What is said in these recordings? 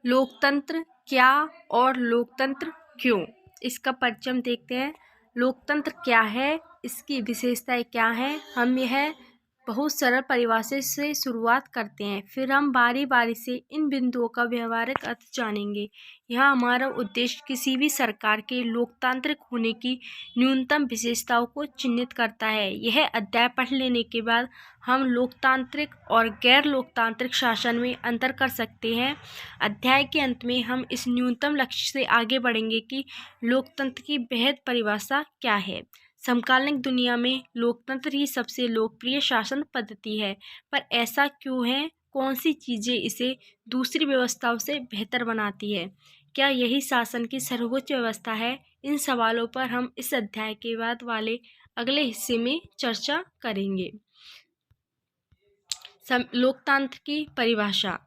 लोकतंत्र क्या और लोकतंत्र क्यों, इसका परिचय हम देखते हैं। लोकतंत्र क्या है, इसकी विशेषताएं क्या हैं, हम यह बहुत सरल परिभाषा से शुरुआत करते हैं, फिर हम बारी बारी से इन बिंदुओं का व्यवहारिक अर्थ जानेंगे। यहाँ हमारा उद्देश्य किसी भी सरकार के लोकतांत्रिक होने की न्यूनतम विशेषताओं को चिन्हित करता है। यह अध्याय पढ़ लेने के बाद हम लोकतांत्रिक और गैर लोकतांत्रिक शासन में अंतर कर सकते हैं। अध्याय के अंत में हम इस न्यूनतम लक्ष्य से आगे बढ़ेंगे कि लोकतंत्र की बेहद परिभाषा क्या है। समकालीन दुनिया में लोकतंत्र ही सबसे लोकप्रिय शासन पद्धति है, पर ऐसा क्यों है? कौन सी चीज़ें इसे दूसरी व्यवस्थाओं से बेहतर बनाती है? क्या यही शासन की सर्वोच्च व्यवस्था है? इन सवालों पर हम इस अध्याय के बाद वाले अगले हिस्से में चर्चा करेंगे। लोकतंत्र की परिभाषा,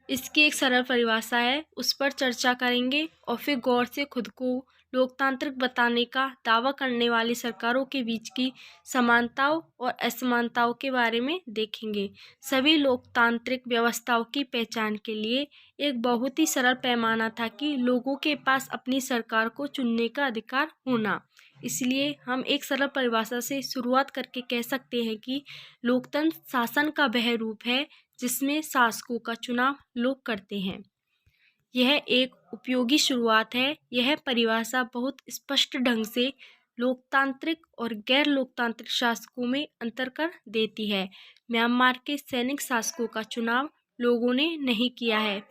इसकी एक सरल परिभाषा है, उस पर चर्चा करेंगे और फिर गौर से खुद को लोकतांत्रिक बताने का दावा करने वाली सरकारों के बीच की समानताओं और असमानताओं के बारे में देखेंगे। सभी लोकतांत्रिक व्यवस्थाओं की पहचान के लिए एक बहुत ही सरल पैमाना था कि लोगों के पास अपनी सरकार को चुनने का अधिकार होना। इसलिए हम एक सरल परिभाषा से शुरुआत करके कह सकते हैं कि लोकतंत्र शासन का वह रूप है जिसमें शासकों का चुनाव लोग करते हैं। यह एक उपयोगी शुरुआत है। यह परिभाषा बहुत स्पष्ट ढंग से लोकतांत्रिक और गैर लोकतांत्रिक शासकों में अंतर कर देती है। म्यांमार के सैनिक शासकों का चुनाव लोगों ने नहीं किया है।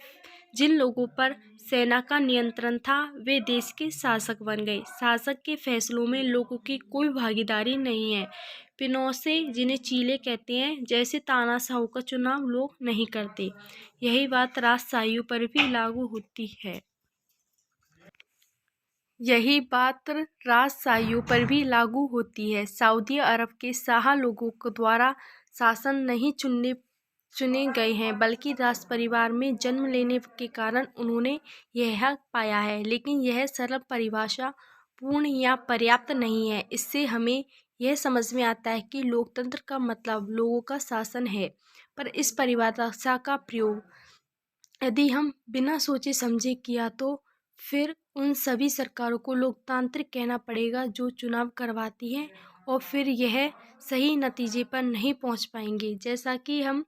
जिन लोगों पर सेना का नियंत्रण था वे देश के शासक बन गए। शासक के फैसलों में लोगों की कोई भागीदारी नहीं है। पिनोशे, जिन्हें चीले कहते हैं, जैसे तानाशाहों का चुनाव लोग नहीं करते। यही बात राजशाहियों पर भी लागू होती है। यही बात राजशाहियों पर भी लागू होती है। सऊदी अरब के शाह लोगों के द्वारा शासन नहीं चुने गए हैं, बल्कि राज परिवार में जन्म लेने के कारण उन्होंने यह हक पाया है। लेकिन यह सरल परिभाषा पूर्ण या पर्याप्त नहीं है। इससे हमें यह समझ में आता है कि लोकतंत्र का मतलब लोगों का शासन है, पर इस परिभाषा का प्रयोग यदि हम बिना सोचे समझे किया तो फिर उन सभी सरकारों को लोकतांत्रिक कहना पड़ेगा जो चुनाव करवाती हैं, और फिर यह सही नतीजे पर नहीं पहुंच पाएंगे। जैसा कि हम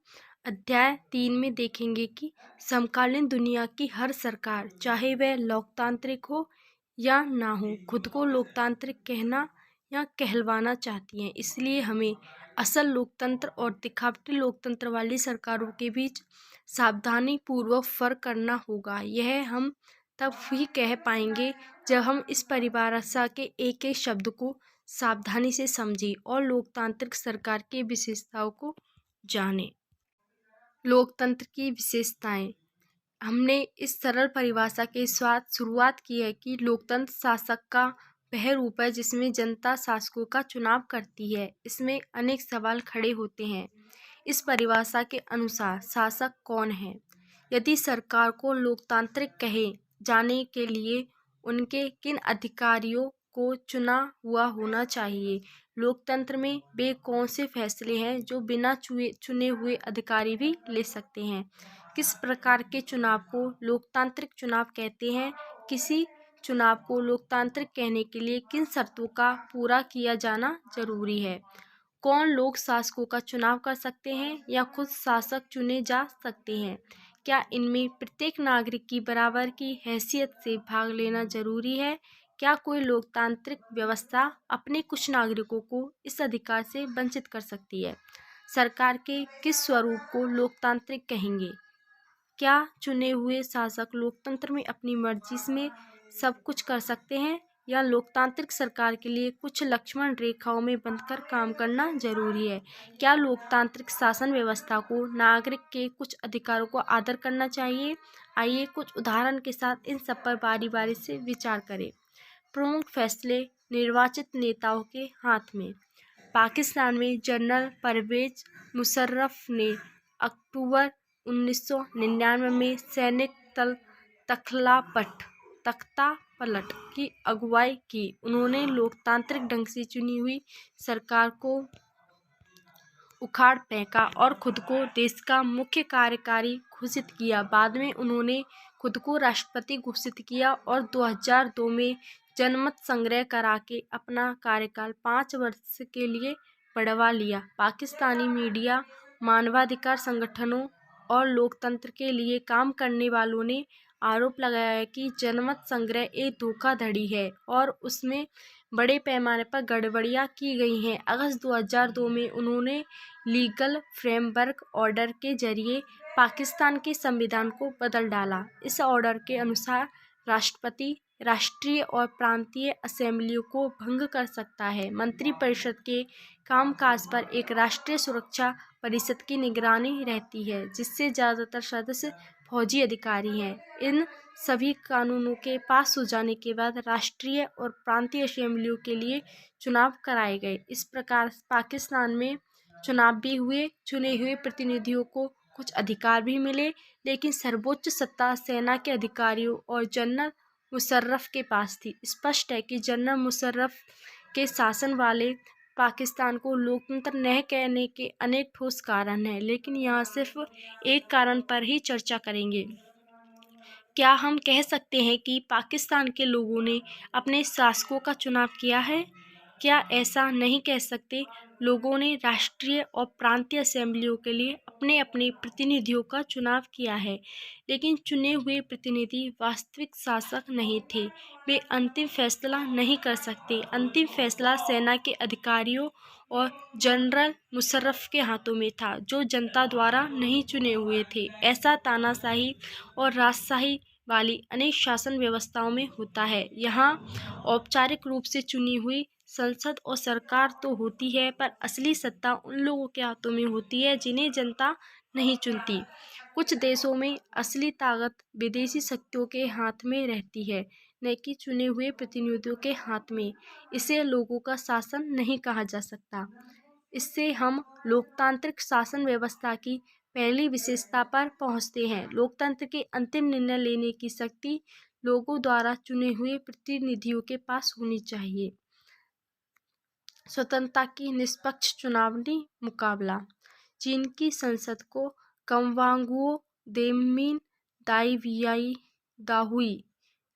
अध्याय 3 में देखेंगे कि समकालीन दुनिया की हर सरकार, चाहे वह लोकतांत्रिक हो या ना हो, खुद को लोकतांत्रिक कहना या कहलवाना चाहती हैं। इसलिए हमें असल लोकतंत्र और दिखावटी लोकतंत्र वाली सरकारों के बीच सावधानी पूर्वक फर्क करना होगा। यह हम तब ही कह पाएंगे जब हम इस परिभाषा के एक एक शब्द को सावधानी से समझें और लोकतांत्रिक सरकार की विशेषताओं को जानें। लोकतंत्र की विशेषताएं, हमने इस सरल परिभाषा के साथ शुरुआत की है कि लोकतंत्र शासक का वह रूप है जिसमें जनता शासकों का चुनाव करती है। इसमें अनेक सवाल खड़े होते हैं। इस परिभाषा के अनुसार शासक कौन है? यदि सरकार को लोकतांत्रिक कहे जाने के लिए उनके किन अधिकारियों को चुना हुआ होना चाहिए? लोकतंत्र में वे कौन से फैसले हैं जो बिना चुने हुए अधिकारी भी ले सकते हैं? किस प्रकार के चुनाव को लोकतांत्रिक चुनाव कहते हैं? किसी चुनाव को लोकतांत्रिक कहने के लिए किन शर्तों का पूरा किया जाना जरूरी है? कौन लोग शासकों का चुनाव कर सकते हैं या खुद शासक चुने जा सकते हैं? क्या इनमें प्रत्येक नागरिक की बराबर की हैसियत से भाग लेना जरूरी है? क्या कोई लोकतांत्रिक व्यवस्था अपने कुछ नागरिकों को इस अधिकार से वंचित कर सकती है? सरकार के किस स्वरूप को लोकतांत्रिक कहेंगे? क्या चुने हुए शासक लोकतंत्र में अपनी मर्जी में सब कुछ कर सकते हैं, या लोकतांत्रिक सरकार के लिए कुछ लक्ष्मण रेखाओं में बंधकर काम करना जरूरी है? क्या लोकतांत्रिक शासन व्यवस्था को नागरिक के कुछ अधिकारों को आदर करना चाहिए? आइए कुछ उदाहरण के साथ इन सब पर बारी बारी से विचार करें। प्रमुख फैसले निर्वाचित नेताओं के हाथ में। पाकिस्तान में जनरल परवेज मुशर्रफ ने अक्टूबर 1999 में सैनिक दल तख्ता पलट की अगुवाई की। उन्होंने लोकतांत्रिक ढंग से चुनी हुई सरकार को उखाड़ फेंका और खुद को देश का मुख्य कार्यकारी घोषित किया। बाद में उन्होंने खुद को राष्ट्रपति घोषित किया और 2002 में जनमत संग्रह करा के अपना कार्यकाल 5 वर्ष के लिए बढ़वा लिया। पाकिस्तानी मीडिया, मानवाधिकार संगठनों और लोकतंत्र के लिए काम करने वालों ने आरोप लगाया है कि जनमत संग्रह एक धोखाधड़ी है और उसमें बड़े पैमाने पर गड़बड़ियां की गई हैं। अगस्त 2002 में उन्होंने लीगल फ्रेमवर्क ऑर्डर के जरिए पाकिस्तान के संविधान को बदल डाला। इस ऑर्डर के अनुसार राष्ट्रपति राष्ट्रीय और प्रांतीय असेंबलियों को भंग कर सकता है। मंत्रिपरिषद के कामकाज पर एक राष्ट्रीय सुरक्षा परिषद की निगरानी रहती है, जिससे ज़्यादातर सदस्य फौजी अधिकारी हैं। इन सभी कानूनों के पास हो जाने के बाद राष्ट्रीय और प्रांतीय असेंबलियों के लिए चुनाव कराए गए। इस प्रकार पाकिस्तान में चुनाव भी हुए, चुने हुए प्रतिनिधियों को कुछ अधिकार भी मिले, लेकिन सर्वोच्च सत्ता सेना के अधिकारियों और जनरल मुशर्रफ के पास थी। स्पष्ट है कि जनरल मुशर्रफ के शासन वाले पाकिस्तान को लोकतंत्र न कहने के अनेक ठोस कारण हैं, लेकिन यहाँ सिर्फ एक कारण पर ही चर्चा करेंगे। क्या हम कह सकते हैं कि पाकिस्तान के लोगों ने अपने शासकों का चुनाव किया है? क्या ऐसा नहीं कह सकते? लोगों ने राष्ट्रीय और प्रांतीय असेंबलियों के लिए अपने अपने प्रतिनिधियों का चुनाव किया है, लेकिन चुने हुए प्रतिनिधि वास्तविक शासक नहीं थे। वे अंतिम फैसला नहीं कर सकते। अंतिम फैसला सेना के अधिकारियों और जनरल मुशर्रफ के हाथों में था, जो जनता द्वारा नहीं चुने हुए थे। ऐसा तानाशाही और राजशाही वाली अनेक शासन व्यवस्थाओं में होता है। यहाँ औपचारिक रूप से चुनी हुई संसद और सरकार तो होती है, पर असली सत्ता उन लोगों के हाथों में होती है जिन्हें जनता नहीं चुनती। कुछ देशों में असली ताकत विदेशी शक्तियों के हाथ में रहती है, न कि चुने हुए प्रतिनिधियों के हाथ में। इसे लोगों का शासन नहीं कहा जा सकता। इससे हम लोकतांत्रिक शासन व्यवस्था की पहली विशेषता पर पहुंचते हैं। लोकतंत्र के अंतिम निर्णय लेने की शक्ति लोगों द्वारा चुने हुए प्रतिनिधियों के पास होनी चाहिए। स्वतंत्रता की निष्पक्ष चुनावी मुकाबला। चीन की संसद को कम्वांगुओ देमिन दाई दाहुई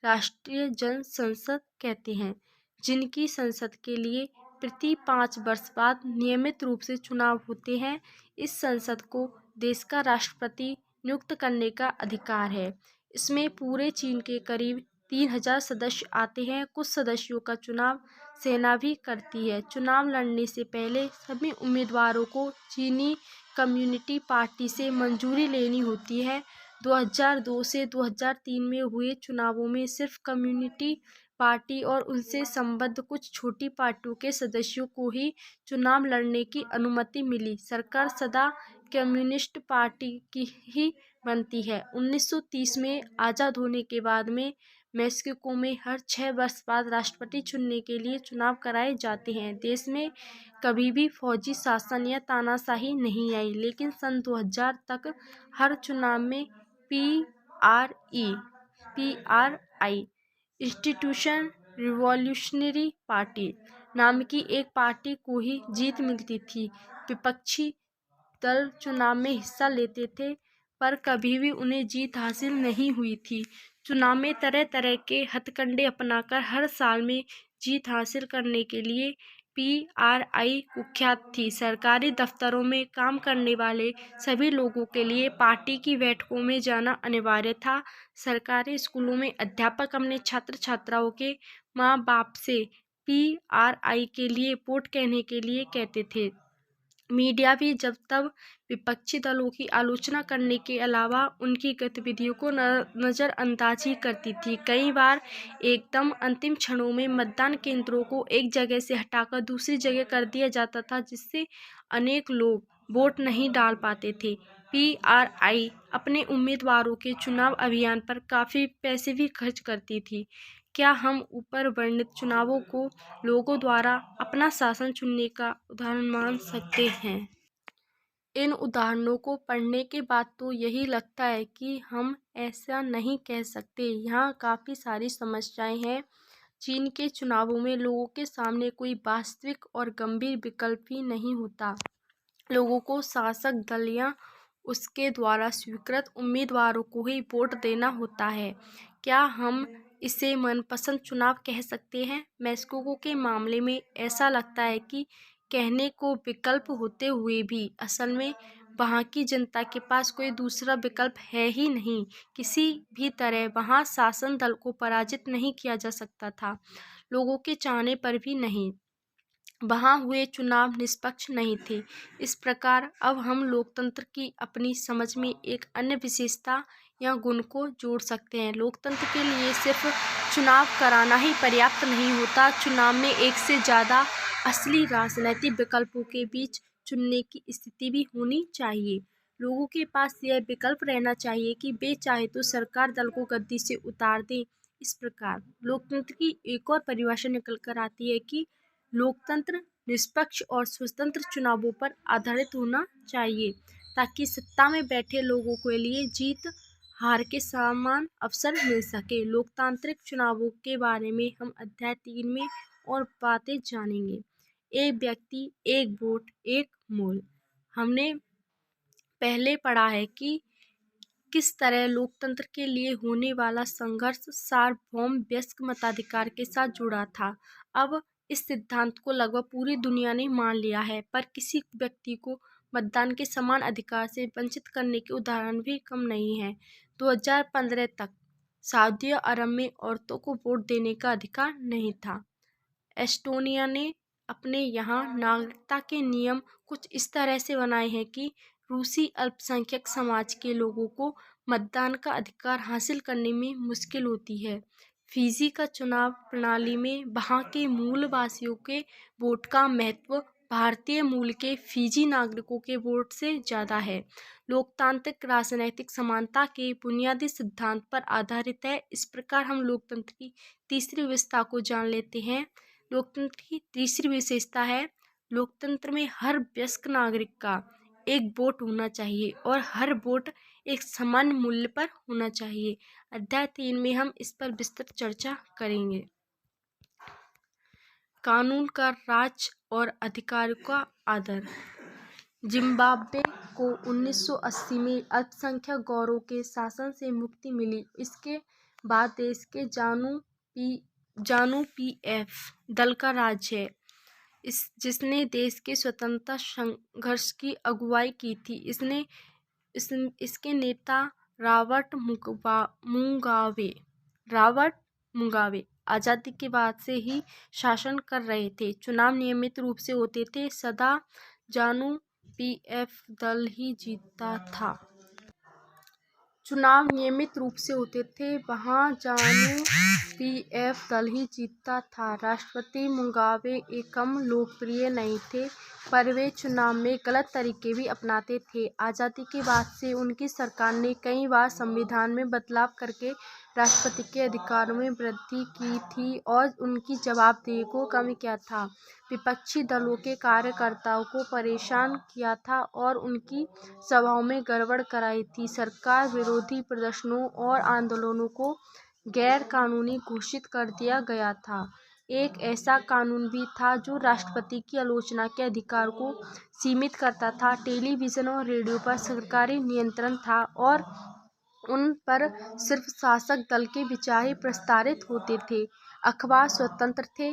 राष्ट्रीय जन संसद कहते हैं, जिनकी संसद के लिए प्रति 5 वर्ष बाद नियमित रूप से चुनाव होते हैं। इस संसद को देश का राष्ट्रपति नियुक्त करने का अधिकार है। इसमें पूरे चीन के करीब 3000 सदस्य आते हैं। कुछ सदस्यों का चुनाव सेना भी करती है। चुनाव लड़ने से पहले सभी उम्मीदवारों को चीनी कम्युनिस्ट पार्टी से मंजूरी लेनी होती है। 2002 से 2003 में हुए चुनावों में सिर्फ कम्युनिस्ट पार्टी और उनसे संबद्ध कुछ छोटी पार्टियों के सदस्यों को ही चुनाव लड़ने की अनुमति मिली। सरकार सदा कम्युनिस्ट पार्टी की ही बनती है। 1930 में आज़ाद होने के बाद में मेक्सिको में हर 6 वर्ष बाद राष्ट्रपति चुनने के लिए चुनाव कराए जाते हैं। देश में कभी भी फौजी शासन या तानाशाही नहीं आई, लेकिन सन 2000 तक हर चुनाव में PRI इंस्टीट्यूशन रिवॉल्यूशनरी पार्टी नाम की एक पार्टी को ही जीत मिलती थी। विपक्षी दल चुनाव में हिस्सा लेते थे, पर कभी भी उन्हें जीत हासिल नहीं हुई थी। चुनाव में तरह तरह के हथकंडे अपनाकर हर साल में जीत हासिल करने के लिए PRI कुख्यात थी। सरकारी दफ्तरों में काम करने वाले सभी लोगों के लिए पार्टी की बैठकों में जाना अनिवार्य था। सरकारी स्कूलों में अध्यापक अपने छात्र छात्राओं के माँ बाप से PRI के लिए वोट कहने के लिए कहते थे। मीडिया भी जब तब विपक्षी दलों की आलोचना करने के अलावा उनकी गतिविधियों को नज़रअंदाज ही करती थी। कई बार एकदम अंतिम क्षणों में मतदान केंद्रों को एक जगह से हटाकर दूसरी जगह कर दिया जाता था, जिससे अनेक लोग वोट नहीं डाल पाते थे। PRI अपने उम्मीदवारों के चुनाव अभियान पर काफ़ी पैसे भी खर्च करती थी। क्या हम ऊपर वर्णित चुनावों को लोगों द्वारा अपना शासन चुनने का उदाहरण मान सकते हैं? इन उदाहरणों को पढ़ने के बाद तो यही लगता है कि हम ऐसा नहीं कह सकते। यहाँ काफ़ी सारी समस्याएं हैं। चीन के चुनावों में लोगों के सामने कोई वास्तविक और गंभीर विकल्प ही नहीं होता। लोगों को शासक दल या उसके द्वारा स्वीकृत उम्मीदवारों को ही वोट देना होता है। क्या हम इसे मनपसंद चुनाव कह सकते हैं? मेक्सिको के मामले में ऐसा लगता है कि कहने को विकल्प होते हुए भी असल में वहाँ की जनता के पास कोई दूसरा विकल्प है ही नहीं। किसी भी तरह वहाँ शासन दल को पराजित नहीं किया जा सकता था, लोगों के चाहने पर भी नहीं। वहाँ हुए चुनाव निष्पक्ष नहीं थे। इस प्रकार अब हम लोकतंत्र की अपनी समझ में एक अन्य विशेषता या गुण को जोड़ सकते हैं। लोकतंत्र के लिए सिर्फ चुनाव कराना ही पर्याप्त नहीं होता, चुनाव में एक से ज़्यादा असली राजनीतिक विकल्पों के बीच चुनने की स्थिति भी होनी चाहिए। लोगों के पास यह विकल्प रहना चाहिए कि वे चाहे तो सरकार दल को गद्दी से उतार दें। इस प्रकार लोकतंत्र की एक और परिभाषा निकल कर आती है कि लोकतंत्र निष्पक्ष और स्वतंत्र चुनावों पर आधारित होना चाहिए, ताकि सत्ता में बैठे लोगों के लिए जीत हार के समान अवसर मिल सके। लोकतांत्रिक चुनावों के बारे में हम अध्याय 3 में और बातें जानेंगे। एक व्यक्ति, एक वोट, एक मूल। हमने पहले पढ़ा है कि किस तरह लोकतंत्र के लिए होने वाला संघर्ष सार्वभौम वयस्क मताधिकार के साथ जुड़ा था। अब इस सिद्धांत को लगभग पूरी दुनिया ने मान लिया है, पर किसी व्यक्ति को मतदान के समान अधिकार से वंचित करने के उदाहरण भी कम नहीं हैं। 2015 तक सऊदी अरब में औरतों को वोट देने का अधिकार नहीं था। एस्टोनिया ने अपने यहाँ नागरिकता के नियम कुछ इस तरह से बनाए हैं कि रूसी अल्पसंख्यक समाज के लोगों को मतदान का अधिकार हासिल करने में मुश्किल होती है। फिजी का चुनाव प्रणाली में वहाँ के मूलवासियों के वोट का महत्व भारतीय मूल के फिजी नागरिकों के वोट से ज़्यादा है। लोकतांत्रिक राजनैतिक समानता के बुनियादी सिद्धांत पर आधारित है। इस प्रकार हम लोकतंत्र की तीसरी विशेषता को जान लेते हैं। लोकतंत्र की तीसरी विशेषता है, लोकतंत्र में हर वयस्क नागरिक का एक वोट होना चाहिए और हर वोट एक समान मूल्य पर होना चाहिए। अध्याय 3 में हम इस पर विस्तृत चर्चा करेंगे। कानून का राज और अधिकारों का आदर। जिम्बाब्वे को 1980 में अल्पसंख्यक गौरों के शासन से मुक्ति मिली। इसके बाद देश के ZANU-PF दल का राज है, जिसने देश के स्वतंत्रता संघर्ष की अगुवाई की थी। इसके नेता रॉबर्ट मुगाबे आज़ादी के बाद से ही शासन कर रहे थे। चुनाव नियमित रूप से होते थे, सदा ZANU-PF दल ही जीतता था। चुनाव नियमित रूप से होते थे, वहाँ ZANU-PF दल ही जीतता था। राष्ट्रपति मुगाबे कम लोकप्रिय नहीं थे, पर वे चुनाव में गलत तरीके भी अपनाते थे। आज़ादी के बाद से उनकी सरकार ने कई बार संविधान में बदलाव करके राष्ट्रपति के अधिकारों में वृद्धि की थी और उनकी जवाबदेही को कम किया था। विपक्षी दलों के कार्यकर्ताओं को परेशान किया था और उनकी सभाओं में गड़बड़ कराई थी। सरकार विरोधी प्रदर्शनों और आंदोलनों को गैर कानूनी घोषित कर दिया गया था। एक ऐसा कानून भी था जो राष्ट्रपति की आलोचना के अधिकार को सीमित करता था। टेलीविज़न और रेडियो पर सरकारी नियंत्रण था और उन पर सिर्फ शासक दल के विचार ही प्रसारित होते थे। अखबार स्वतंत्र थे,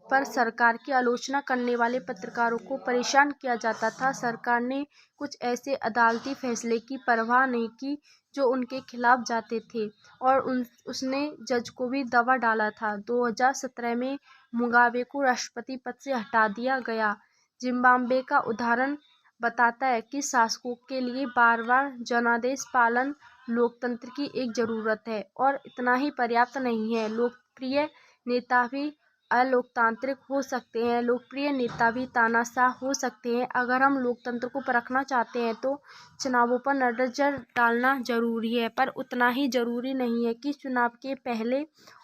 पर सरकार की आलोचना करने वाले पत्रकारों को परेशान किया जाता था। सरकार ने कुछ ऐसे अदालती फैसले की परवाह नहीं की जो उनके खिलाफ जाते थे और उसने जज को भी दबा डाला था। 2017 में मुगाबे को राष्ट्रपति पद से हटा दिया गया। जिम्बाब्वे का उदाहरण बताता है कि शासकों के लिए बार-बार जनादेश पालन लोकतंत्र की एक ज़रूरत है और इतना ही पर्याप्त नहीं है। लोकप्रिय नेता भी अलोकतांत्रिक हो सकते हैं, लोकप्रिय नेता भी तानाशाह हो सकते हैं। अगर हम लोकतंत्र को परखना चाहते हैं तो चुनावों पर नज़र डालना जरूरी है, पर उतना ही जरूरी नहीं है कि चुनाव के पहले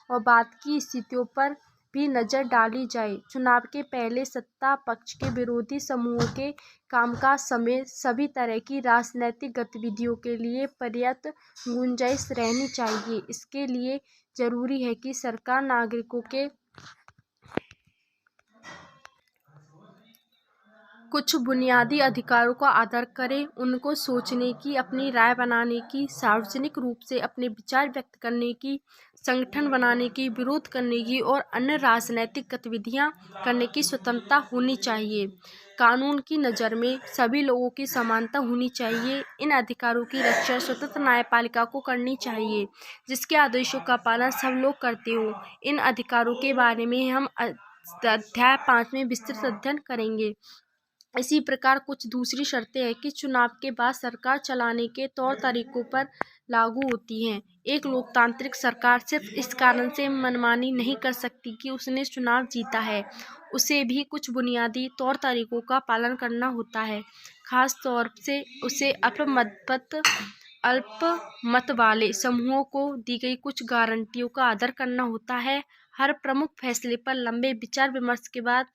और बाद की स्थितियों पर भी नज़र डाली जाए। चुनाव के पहले सत्ता पक्ष के विरोधी समूहों के कामकाज समेत सभी तरह की राजनीतिक गतिविधियों के लिए पर्याप्त गुंजाइश रहनी चाहिए। इसके लिए जरूरी है कि सरकार नागरिकों के कुछ बुनियादी अधिकारों का आदर करें, उनको सोचने की, अपनी राय बनाने की, सार्वजनिक रूप से अपने विचार व्यक्त करने की, संगठन बनाने की, विरोध करने की और अन्य राजनैतिक गतिविधियां करने की स्वतंत्रता होनी चाहिए। कानून की नज़र में सभी लोगों की समानता होनी चाहिए। इन अधिकारों की रक्षा स्वतंत्र न्यायपालिका को करनी चाहिए, जिसके आदेशों का पालन सब लोग करते हों। इन अधिकारों के बारे में हम अध्याय 5 में विस्तृत अध्ययन करेंगे। इसी प्रकार कुछ दूसरी शर्तें हैं कि चुनाव के बाद सरकार चलाने के तौर तरीकों पर लागू होती हैं। एक लोकतांत्रिक सरकार सिर्फ इस कारण से मनमानी नहीं कर सकती कि उसने चुनाव जीता है, उसे भी कुछ बुनियादी तौर तरीकों का पालन करना होता है। खास तौर से उसे अल्पमत वाले समूहों को दी गई कुछ गारंटियों का आदर करना होता है। हर प्रमुख फैसले पर लंबे विचार विमर्श के बाद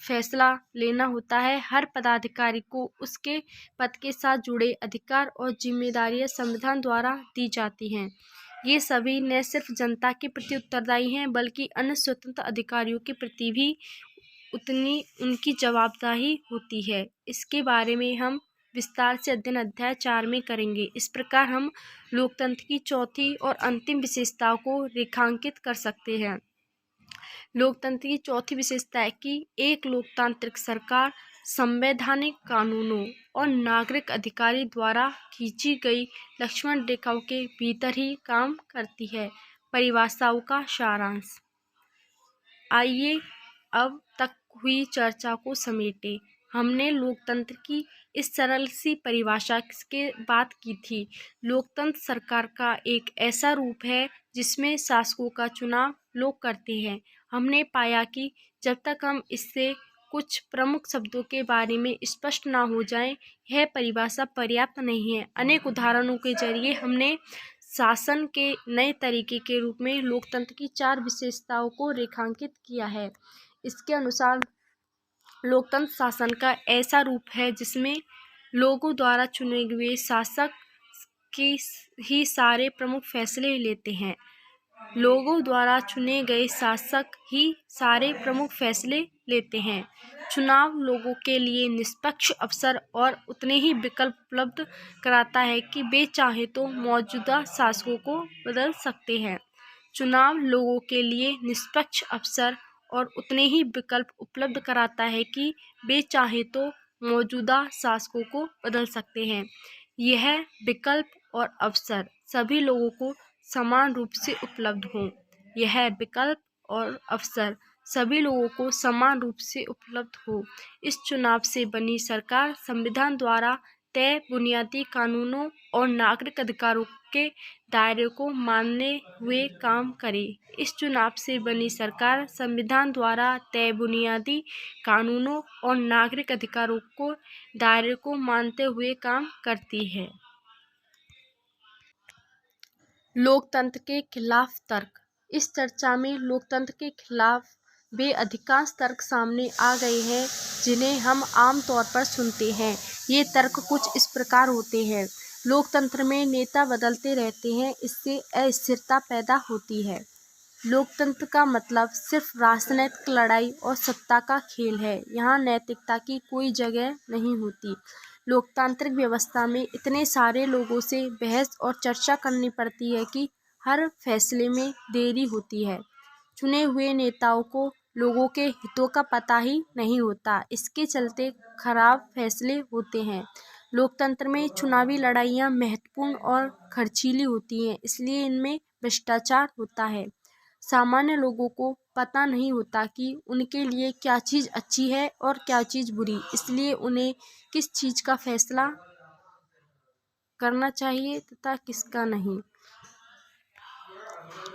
फैसला लेना होता है। हर पदाधिकारी को उसके पद के साथ जुड़े अधिकार और जिम्मेदारियां संविधान द्वारा दी जाती हैं। ये सभी न सिर्फ जनता के प्रति उत्तरदायी हैं, बल्कि अन्य स्वतंत्र अधिकारियों के प्रति भी उतनी उनकी जवाबदेही होती है। इसके बारे में हम विस्तार से अध्ययन अध्याय 4 में करेंगे। इस प्रकार हम लोकतंत्र की चौथी और अंतिम विशेषताओं को रेखांकित कर सकते हैं। लोकतंत्र की चौथी विशेषता है कि एक लोकतांत्रिक सरकार संवैधानिक कानूनों और नागरिक अधिकारी द्वारा खींची गई लक्ष्मण रेखाओं के भीतर ही काम करती है। परिभाषाओं का सारांश। आइए अब तक हुई चर्चा को समेटें। हमने लोकतंत्र की इस सरल सी परिभाषा के बात की थी। लोकतंत्र सरकार का एक ऐसा रूप है जिसमें शासकों का चुनाव लोग करते हैं। हमने पाया कि जब तक हम इससे कुछ प्रमुख शब्दों के बारे में स्पष्ट ना हो जाएं, यह परिभाषा पर्याप्त नहीं है। अनेक उदाहरणों के जरिए हमने शासन के नए तरीके के रूप में लोकतंत्र की 4 विशेषताओं को रेखांकित किया है। इसके अनुसार लोकतंत्र शासन का ऐसा रूप है जिसमें लोगों द्वारा चुने हुए शासक की ही सारे प्रमुख फैसले लेते हैं। लोगों द्वारा चुने गए शासक ही सारे प्रमुख फैसले लेते हैं। चुनाव लोगों के लिए निष्पक्ष अवसर और उतने ही विकल्प उपलब्ध कराता है कि वे चाहे तो मौजूदा शासकों को बदल सकते हैं। चुनाव लोगों के लिए निष्पक्ष अवसर और उतने ही विकल्प उपलब्ध कराता है कि वे चाहे तो मौजूदा शासकों को बदल सकते हैं। यह विकल्प और अवसर सभी लोगों को समान रूप से उपलब्ध हों। यह विकल्प और अवसर सभी लोगों को समान रूप से उपलब्ध हो। इस चुनाव से बनी सरकार संविधान द्वारा तय बुनियादी कानूनों और नागरिक अधिकारों के दायरे को मानते हुए काम करे। इस चुनाव से बनी सरकार संविधान द्वारा तय बुनियादी कानूनों और नागरिक अधिकारों को दायरे को मानते हुए काम करती है। लोकतंत्र के खिलाफ तर्क। इस चर्चा में लोकतंत्र के खिलाफ वे अधिकांश तर्क सामने आ गए हैं जिन्हें हम आम तौर पर सुनते हैं। ये तर्क कुछ इस प्रकार होते हैं। लोकतंत्र में नेता बदलते रहते हैं, इससे अस्थिरता पैदा होती है। लोकतंत्र का मतलब सिर्फ राजनीतिक लड़ाई और सत्ता का खेल है। यहाँ नैतिकता की कोई जगह नहीं होती। लोकतांत्रिक व्यवस्था में इतने सारे लोगों से बहस और चर्चा करनी पड़ती है कि हर फैसले में देरी होती है। चुने हुए नेताओं को लोगों के हितों का पता ही नहीं होता। इसके चलते खराब फैसले होते हैं। लोकतंत्र में चुनावी लड़ाइयाँ महत्वपूर्ण और खर्चीली होती हैं, इसलिए इनमें भ्रष्टाचार होता है। सामान्य लोगों को पता नहीं होता कि उनके लिए क्या चीज़ अच्छी है और क्या चीज़ बुरी, इसलिए उन्हें किस चीज़ का फैसला करना चाहिए तथा किसका नहीं।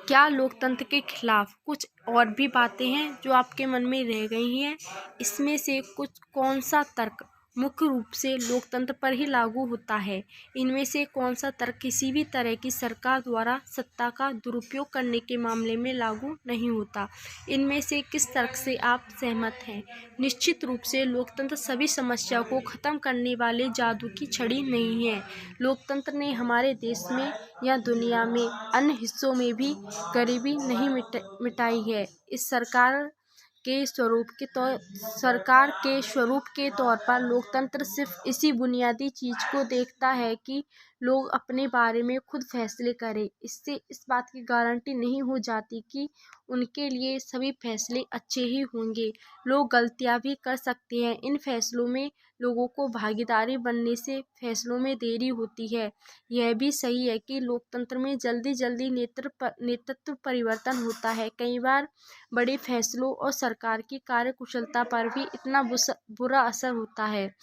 क्या लोकतंत्र के खिलाफ कुछ और भी बातें हैं जो आपके मन में रह गई हैं? इसमें से कुछ कौन सा तर्क मुख्य रूप से लोकतंत्र पर ही लागू होता है? इनमें से कौन सा तर्क किसी भी तरह की सरकार द्वारा सत्ता का दुरुपयोग करने के मामले में लागू नहीं होता? इनमें से किस तर्क से आप सहमत हैं? निश्चित रूप से लोकतंत्र सभी समस्याओं को खत्म करने वाले जादू की छड़ी नहीं है। लोकतंत्र ने हमारे देश में या दुनिया में अन्य हिस्सों में भी गरीबी नहीं मिटाई है। इस सरकार सरकार के स्वरूप के तौर पर लोकतंत्र सिर्फ इसी बुनियादी चीज़ को देखता है कि लोग अपने बारे में खुद फैसले करें। इससे इस बात की गारंटी नहीं हो जाती कि उनके लिए सभी फैसले अच्छे ही होंगे। लोग गलतियां भी कर सकते हैं। इन फैसलों में लोगों को भागीदारी बनने से फैसलों में देरी होती है। यह भी सही है कि लोकतंत्र में जल्दी जल्दी नेतृत्व परिवर्तन होता है। कई बार बड़े फैसलों और सरकार की कार्यकुशलता पर भी इतना बुरा असर होता है।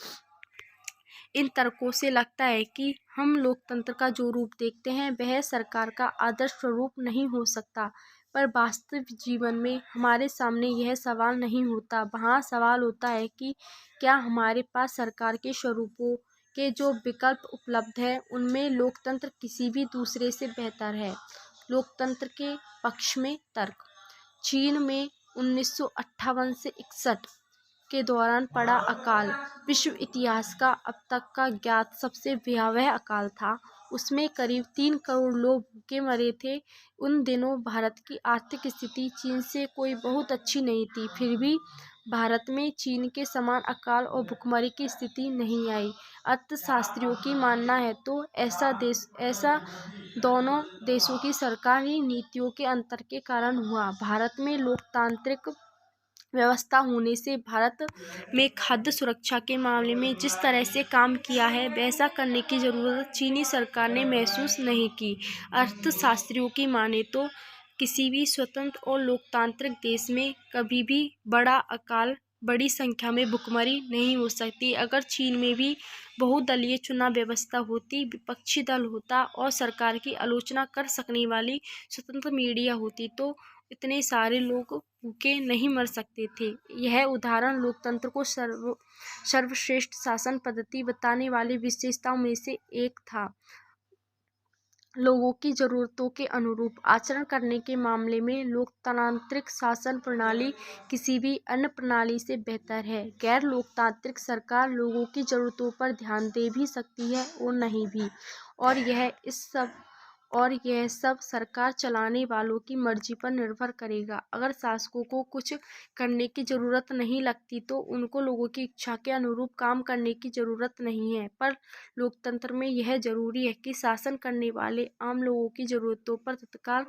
इन तर्कों से लगता है कि हम लोकतंत्र का जो रूप देखते हैं वह सरकार का आदर्श स्वरूप नहीं हो सकता। पर वास्तविक जीवन में हमारे सामने यह सवाल नहीं होता। वहाँ सवाल होता है कि क्या हमारे पास सरकार के स्वरूपों के जो विकल्प उपलब्ध हैं उनमें लोकतंत्र किसी भी दूसरे से बेहतर है। लोकतंत्र के पक्ष में तर्क। चीन में 1958 से 61 के दौरान पड़ा अकाल विश्व इतिहास का अब तक का ज्ञात सबसे भयावह अकाल था। उसमें करीब 3 करोड़ लोग भूखे मरे थे। उन दिनों भारत की आर्थिक स्थिति चीन से कोई बहुत अच्छी नहीं थी। फिर भी भारत में चीन के समान अकाल और भुखमरी की स्थिति नहीं आई। अर्थशास्त्रियों की मानना है तो ऐसा दोनों देशों की सरकारी नीतियों के अंतर के कारण हुआ। भारत में लोकतांत्रिक व्यवस्था होने से भारत में खाद्य सुरक्षा के मामले में जिस तरह से काम किया है वैसा करने की ज़रूरत चीनी सरकार ने महसूस नहीं की। अर्थशास्त्रियों की माने तो किसी भी स्वतंत्र और लोकतांत्रिक देश में कभी भी बड़ा अकाल, बड़ी संख्या में भुखमरी नहीं हो सकती। अगर चीन में भी बहुदलीय चुनाव व्यवस्था होती, विपक्षी दल होता और सरकार की आलोचना कर सकने वाली स्वतंत्र मीडिया होती तो इतने सारे लोग भूखे नहीं मर सकते थे। यह उदाहरण लोकतंत्र को सर्वश्रेष्ठ शासन पद्धति बताने वाली विशेषताओं में से एक था। लोगों की ज़रूरतों के अनुरूप आचरण करने के मामले में लोकतांत्रिक शासन प्रणाली किसी भी अन्य प्रणाली से बेहतर है। गैर लोकतांत्रिक सरकार लोगों की ज़रूरतों पर ध्यान दे भी सकती है और नहीं भी, और यह सब सरकार चलाने वालों की मर्जी पर निर्भर करेगा। अगर शासकों को कुछ करने की ज़रूरत नहीं लगती तो उनको लोगों की इच्छा के अनुरूप काम करने की ज़रूरत नहीं है। पर लोकतंत्र में यह जरूरी है कि शासन करने वाले आम लोगों की ज़रूरतों पर तत्काल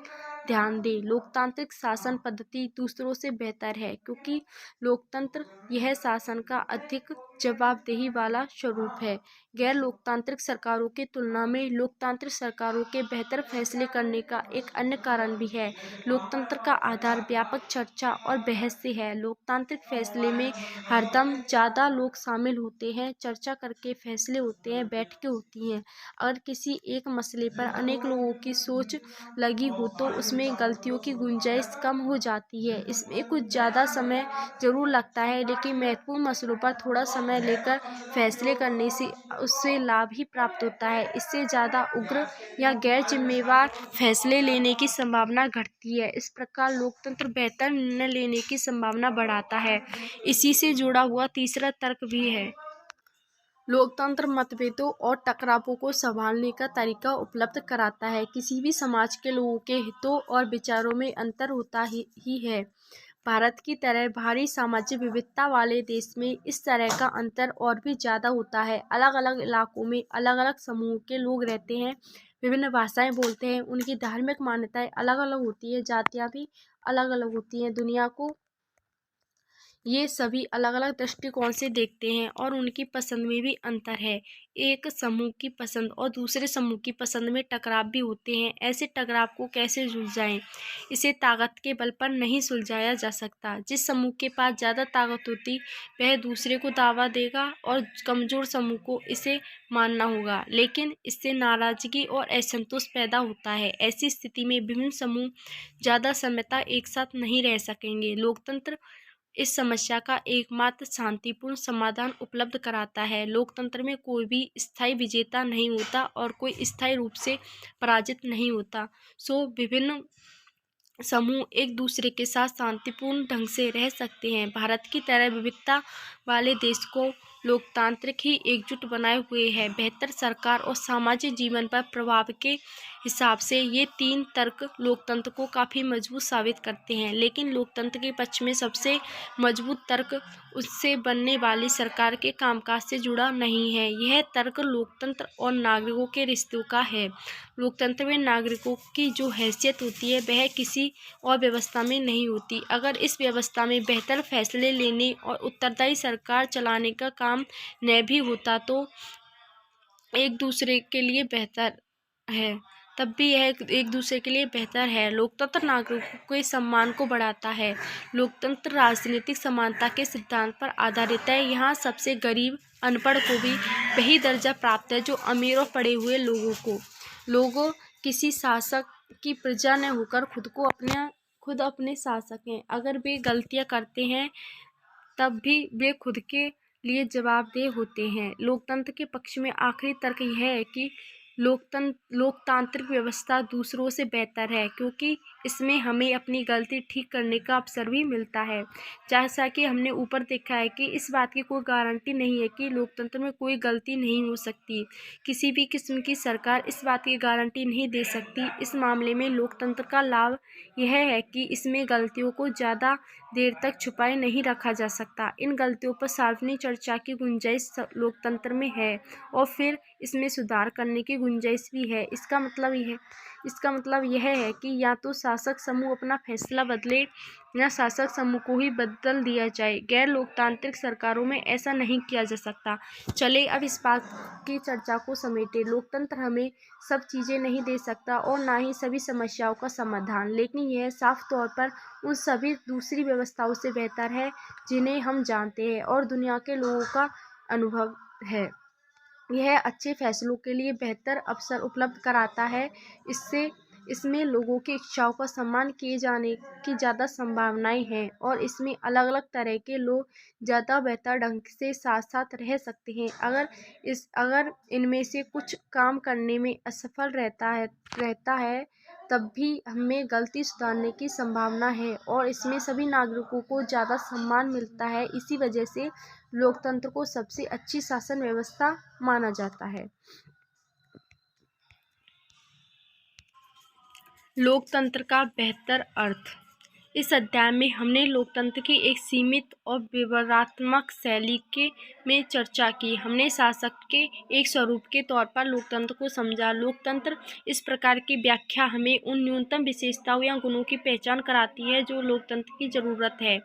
ध्यान दें। लोकतांत्रिक शासन पद्धति दूसरों से बेहतर है क्योंकि लोकतंत्र यह शासन का अधिक जवाबदेही वाला स्वरूप है। गैर लोकतांत्रिक सरकारों की तुलना में लोकतांत्रिक सरकारों के बेहतर फैसले करने का एक अन्य कारण भी है। लोकतंत्र का आधार व्यापक चर्चा और बहस से है। लोकतांत्रिक फैसले में हरदम ज़्यादा लोग शामिल होते हैं, चर्चा करके फैसले होते हैं, बैठकें होती हैं। अगर किसी एक मसले पर अनेक लोगों की सोच लगी हो तो उसमें गलतियों की गुंजाइश कम हो जाती है। इसमें कुछ ज़्यादा समय ज़रूर लगता है, लेकिन महत्वपूर्ण मसलों पर थोड़ा समय लेकर फैसले करने से उससे लाभ ही प्राप्त होता है। इससे ज़्यादा उग्र या गैर जिम्मेवार फैसले लेने की संभावना घटती है। इस प्रकार लोकतंत्र बेहतर निर्णय लेने की संभावना बढ़ाता है। इसी से जुड़ा हुआ तीसरा तर्क भी है। लोकतंत्र मतभेदों और टकरावों को संभालने का तरीका उपलब्ध कराता है। किसी भी समाज के लोगों के हितों और विचारों में अंतर होता ही है। भारत की तरह भारी सामाजिक विविधता वाले देश में इस तरह का अंतर और भी ज़्यादा होता है। अलग अलग इलाकों में अलग अलग समूह के लोग रहते हैं, विभिन्न भाषाएं बोलते हैं, उनकी धार्मिक मान्यताएं अलग अलग होती है, जातियाँ भी अलग अलग होती हैं। दुनिया को ये सभी अलग अलग दृष्टिकोण से देखते हैं और उनकी पसंद में भी अंतर है। एक समूह की पसंद और दूसरे समूह की पसंद में टकराव भी होते हैं। ऐसे टकराव को कैसे सुलझाएं? इसे ताकत के बल पर नहीं सुलझाया जा सकता। जिस समूह के पास ज़्यादा ताकत होती वह दूसरे को दावा देगा और कमज़ोर समूह को इसे मानना होगा, लेकिन इससे नाराज़गी और असंतोष पैदा होता है। ऐसी स्थिति में विभिन्न समूह ज़्यादा समय तक एक साथ नहीं रह सकेंगे। लोकतंत्र इस समस्या का एकमात्र शांतिपूर्ण समाधान उपलब्ध कराता है। लोकतंत्र में कोई भी स्थायी विजेता नहीं होता और कोई स्थायी रूप से पराजित नहीं होता। विभिन्न समूह एक दूसरे के साथ शांतिपूर्ण ढंग से रह सकते हैं। भारत की तरह विविधता वाले देश को लोकतांत्रिक ही एकजुट बनाए हुए है। बेहतर सरकार और सामाजिक जीवन पर प्रभाव के हिसाब से ये तीन तर्क लोकतंत्र को काफ़ी मजबूत साबित करते हैं। लेकिन लोकतंत्र के पक्ष में सबसे मजबूत तर्क उससे बनने वाली सरकार के कामकाज से जुड़ा नहीं है। यह तर्क लोकतंत्र और नागरिकों के रिश्तों का है। लोकतंत्र में नागरिकों की जो हैसियत होती है वह किसी और व्यवस्था में नहीं होती। अगर इस व्यवस्था में बेहतर फैसले लेने और उत्तरदायी सरकार चलाने का काम न भी होता तो एक दूसरे के लिए बेहतर है, तब भी यह एक दूसरे के लिए बेहतर है। लोकतंत्र नागरिकों के सम्मान को बढ़ाता है। लोकतंत्र राजनीतिक समानता के सिद्धांत पर आधारित है। यहाँ सबसे गरीब अनपढ़ को भी वही दर्जा प्राप्त है जो अमीर और पढ़े हुए लोगों को। लोगों किसी शासक की प्रजा न होकर खुद अपने शासक हैं। अगर वे गलतियाँ करते हैं तब भी वे खुद के लिए जवाबदेह होते हैं। लोकतंत्र के पक्ष में आखिरी तर्क यह है कि लोकतांत्रिक व्यवस्था दूसरों से बेहतर है क्योंकि इसमें हमें अपनी गलती ठीक करने का अवसर भी मिलता है। जैसा कि हमने ऊपर देखा है कि इस बात की कोई गारंटी नहीं है कि लोकतंत्र में कोई गलती नहीं हो सकती। किसी भी किस्म की सरकार इस बात की गारंटी नहीं दे सकती। इस मामले में लोकतंत्र का लाभ यह है कि इसमें गलतियों को ज़्यादा देर तक छुपाए नहीं रखा जा सकता। इन गलतियों पर सार्वजनिक चर्चा की गुंजाइश लोकतंत्र में है और फिर इसमें सुधार करने की गुंजाइश भी है। इसका मतलब यह है कि या तो शासक समूह अपना फैसला बदले या शासक समूह को ही बदल दिया जाए। गैर लोकतांत्रिक सरकारों में ऐसा नहीं किया जा सकता। चले अब इस बात की चर्चा को समेटे। लोकतंत्र हमें सब चीज़ें नहीं दे सकता और ना ही सभी समस्याओं का समाधान, लेकिन यह साफ तौर पर उन सभी दूसरी व्यवस्थाओं से बेहतर है जिन्हें हम जानते हैं और दुनिया के लोगों का अनुभव है। यह अच्छे फैसलों के लिए बेहतर अवसर उपलब्ध कराता है। इसमें लोगों की इच्छाओं का सम्मान किए जाने की ज़्यादा संभावनाएं हैं और इसमें अलग अलग तरह के लोग ज़्यादा बेहतर ढंग से साथ साथ रह सकते हैं। अगर इनमें से कुछ काम करने में असफल रहता है तब भी हमें गलती सुधारने की संभावना है और इसमें सभी नागरिकों को ज़्यादा सम्मान मिलता है। इसी वजह से लोकतंत्र को सबसे अच्छी शासन व्यवस्था माना जाता है। लोकतंत्र का बेहतर अर्थ। इस अध्याय में हमने लोकतंत्र की एक सीमित और विवरणात्मक शैली में चर्चा की। हमने शासक के एक स्वरूप के तौर पर लोकतंत्र को समझा। लोकतंत्र इस प्रकार की व्याख्या हमें उन न्यूनतम विशेषताओं या गुणों की पहचान कराती है जो लोकतंत्र की ज़रूरत है।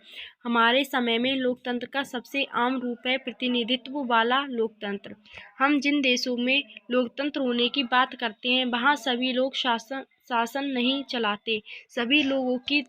हमारे समय में लोकतंत्र का सबसे आम रूप है प्रतिनिधित्व वाला लोकतंत्र। हम जिन देशों में लोकतंत्र होने की बात करते हैं वहाँ सभी लोग शासन नहीं चलाते। सभी लोगों की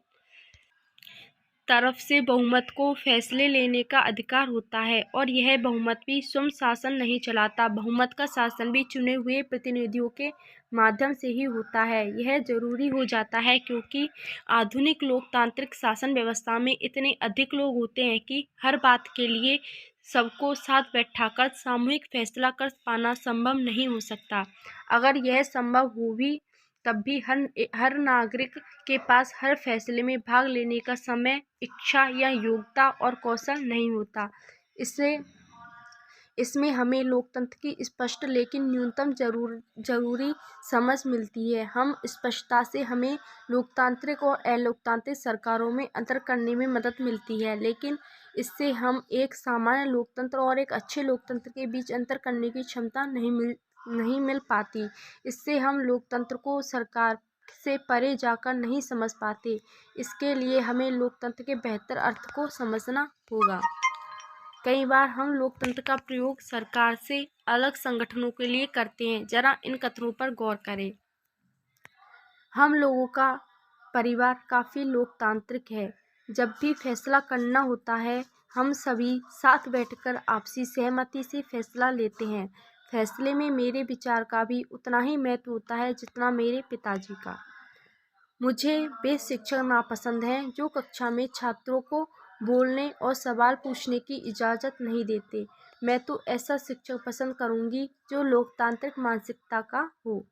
तरफ से बहुमत को फैसले लेने का अधिकार होता है और यह बहुमत भी स्वयं शासन नहीं चलाता। बहुमत का शासन भी चुने हुए प्रतिनिधियों के माध्यम से ही होता है। यह जरूरी हो जाता है क्योंकि आधुनिक लोकतांत्रिक शासन व्यवस्था में इतने अधिक लोग होते हैं कि हर बात के लिए सबको साथ बैठाकर सामूहिक फैसला कर पाना संभव नहीं हो सकता। अगर यह संभव हो भी तब भी हर नागरिक के पास हर फैसले में भाग लेने का समय, इच्छा या योग्यता और कौशल नहीं होता। इसमें हमें लोकतंत्र की स्पष्ट लेकिन न्यूनतम जरूरी समझ मिलती है। हम स्पष्टता से हमें लोकतांत्रिक और अलोकतांत्रिक सरकारों में अंतर करने में मदद मिलती है, लेकिन इससे हम एक सामान्य लोकतंत्र और एक अच्छे लोकतंत्र के बीच अंतर करने की क्षमता नहीं मिल पाती। इससे हम लोकतंत्र को सरकार से परे जाकर नहीं समझ पाते। इसके लिए हमें लोकतंत्र के बेहतर अर्थ को समझना होगा। कई बार हम लोकतंत्र का प्रयोग सरकार से अलग संगठनों के लिए करते हैं। जरा इन कथनों पर गौर करें। हम लोगों का परिवार काफ़ी लोकतांत्रिक है। जब भी फैसला करना होता है हम सभी साथ बैठकर आपसी सहमति से फैसला लेते हैं। फैसले में मेरे विचार का भी उतना ही महत्व होता है जितना मेरे पिताजी का। मुझे वे शिक्षक नापसंद हैं जो कक्षा में छात्रों को बोलने और सवाल पूछने की इजाज़त नहीं देते। मैं तो ऐसा शिक्षक पसंद करूंगी जो लोकतांत्रिक मानसिकता का हो।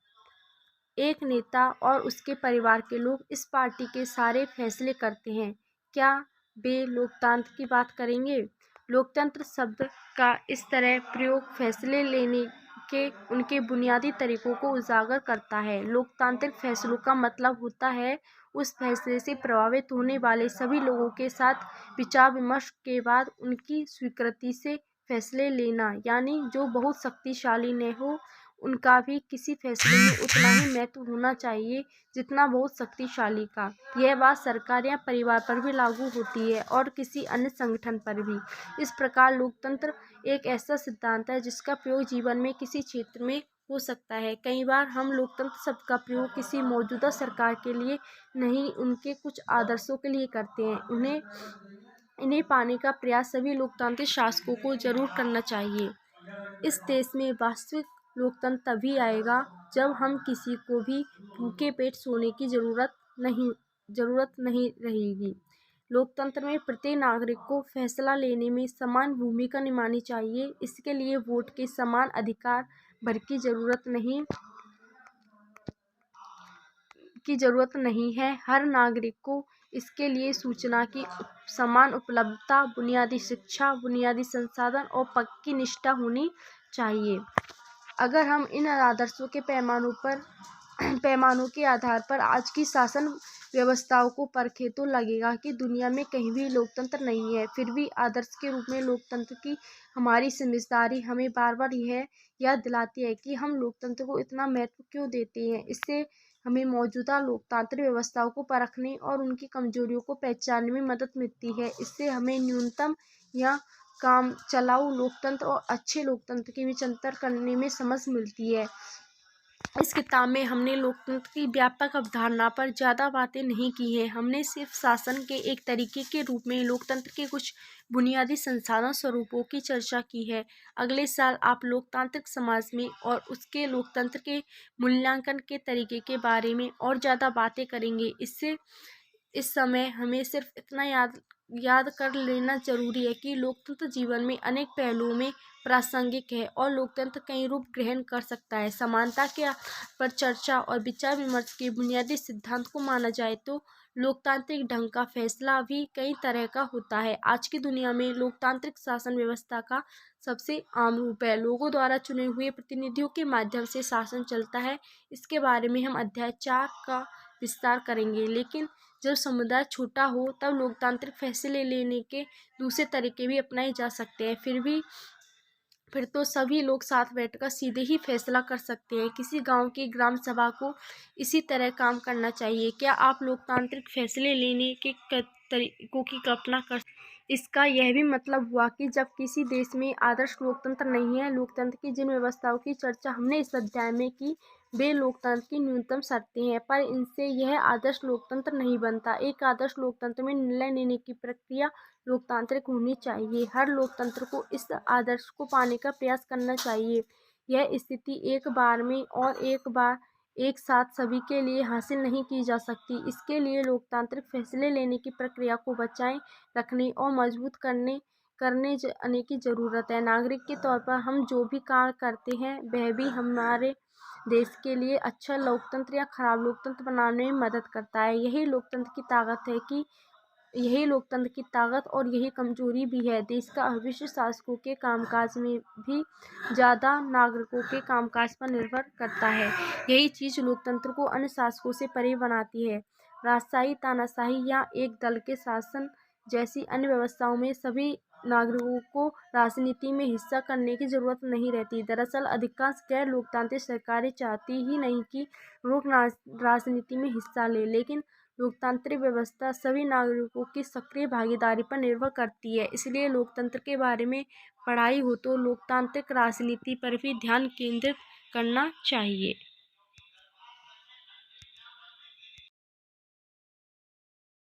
एक नेता और उसके परिवार के लोग इस पार्टी के सारे फैसले करते हैं। क्या वे लोकतंत्र की बात करेंगे? लोकतंत्र शब्द का इस तरह प्रयोग फैसले लेने के उनके बुनियादी तरीकों को उजागर करता है। लोकतांत्रिक फैसलों का मतलब होता है उस फैसले से प्रभावित होने वाले सभी लोगों के साथ विचार विमर्श के बाद उनकी स्वीकृति से फैसले लेना, यानी जो बहुत शक्तिशाली न हो उनका भी किसी फैसले में उतना ही महत्व होना चाहिए जितना बहुत शक्तिशाली का। यह बात सरकार या परिवार पर भी लागू होती है और किसी अन्य संगठन पर भी। इस प्रकार लोकतंत्र एक ऐसा सिद्धांत है जिसका प्रयोग जीवन में किसी क्षेत्र में हो सकता है। कई बार हम लोकतंत्र शब्द का प्रयोग किसी मौजूदा सरकार के लिए नहीं, उनके कुछ आदर्शों के लिए करते हैं। इन्हें पाने का प्रयास सभी लोकतांत्रिक शासकों को जरूर करना चाहिए। इस देश में वास्तविक लोकतंत्र तभी आएगा जब हम किसी को भी भूखे पेट सोने की जरूरत नहीं रहेगी। लोकतंत्र में प्रत्येक नागरिक को फैसला लेने में समान भूमिका निभानी चाहिए। इसके लिए वोट के समान अधिकार भर की जरूरत नहीं है। हर नागरिक को इसके लिए सूचना की समान उपलब्धता, बुनियादी शिक्षा, बुनियादी संसाधन और पक्की निष्ठा होनी चाहिए। अगर हम इन आदर्शों के पैमानों के आधार पर आज की शासन व्यवस्थाओं को परखें तो लगेगा कि दुनिया में कहीं भी लोकतंत्र नहीं है। फिर भी आदर्श के रूप में लोकतंत्र की हमारी समझदारी हमें बार बार यह याद दिलाती है कि हम लोकतंत्र को इतना महत्व क्यों देते हैं। इससे हमें मौजूदा लोकतांत्रिक व्यवस्थाओं को परखने और उनकी कमजोरियों को पहचानने में मदद मिलती है। इससे हमें न्यूनतम या काम चलाऊ लोकतंत्र और अच्छे लोकतंत्र के बीच अंतर करने में समझ मिलती है। इस किताब में हमने लोकतंत्र की व्यापक अवधारणा पर ज़्यादा बातें नहीं की हैं। हमने सिर्फ शासन के एक तरीके के रूप में लोकतंत्र के कुछ बुनियादी संसाधन स्वरूपों की चर्चा की है। अगले साल आप लोकतांत्रिक समाज में और उसके लोकतंत्र के मूल्यांकन के तरीके के बारे में और ज़्यादा बातें करेंगे। इस समय हमें सिर्फ इतना याद कर लेना जरूरी है कि लोकतंत्र जीवन में अनेक पहलुओं में प्रासंगिक है और लोकतंत्र कई रूप ग्रहण कर सकता है। समानता के पर चर्चा और विचार विमर्श के बुनियादी सिद्धांत को माना जाए तो लोकतांत्रिक ढंग का फैसला भी कई तरह का होता है। आज की दुनिया में लोकतांत्रिक शासन व्यवस्था का सबसे आम रूप है। लोगों द्वारा चुने हुए प्रतिनिधियों के माध्यम से शासन चलता है। इसके बारे में हम अध्याय 4 का विस्तार करेंगे। लेकिन जब समुदाय छोटा हो तब लोकतांत्रिक फैसले लेने के दूसरे तरीके भी अपनाए जा सकते हैं। फिर तो सभी लोग साथ बैठकर सीधे ही फैसला कर सकते हैं। किसी गांव की ग्राम सभा को इसी तरह काम करना चाहिए। क्या आप लोकतांत्रिक फैसले लेने के तरीकों की कल्पना कर? इसका यह भी मतलब हुआ कि जब किसी देश में आदर्श लोकतंत्र नहीं है। लोकतंत्र की जिन व्यवस्थाओं की चर्चा हमने इस अध्याय में की वे लोकतंत्र की न्यूनतम शर्तें हैं, पर इनसे यह आदर्श लोकतंत्र नहीं बनता। एक आदर्श लोकतंत्र में निर्णय लेने की प्रक्रिया लोकतांत्रिक होनी चाहिए। हर लोकतंत्र को इस आदर्श को पाने का प्रयास करना चाहिए। यह स्थिति एक बार में और एक साथ सभी के लिए हासिल नहीं की जा सकती। इसके लिए लोकतांत्रिक फैसले लेने की प्रक्रिया को बचाए रखने और मजबूत करने जाने की जरूरत है। नागरिक के तौर पर हम जो भी कार्य करते हैं वह भी हमारे देश के लिए अच्छा लोकतंत्र या खराब लोकतंत्र बनाने में मदद करता है। यही लोकतंत्र की ताकत और यही कमजोरी भी है। देश का भविष्य शासकों के कामकाज में भी ज़्यादा नागरिकों के कामकाज पर निर्भर करता है। यही चीज़ लोकतंत्र को अन्य शासकों से परे बनाती है। राजशाही, तानाशाही या एक दल के शासन जैसी अन्य व्यवस्थाओं में सभी नागरिकों को राजनीति में हिस्सा करने की जरूरत नहीं रहती। दरअसल अधिकांश गैर लोकतांत्रिक सरकारें चाहती ही नहीं कि लोग राजनीति में हिस्सा लें, लेकिन लोकतांत्रिक व्यवस्था सभी नागरिकों की सक्रिय भागीदारी पर निर्भर करती है। इसलिए लोकतंत्र के बारे में पढ़ाई हो तो लोकतांत्रिक राजनीति पर भी ध्यान केंद्रित करना चाहिए।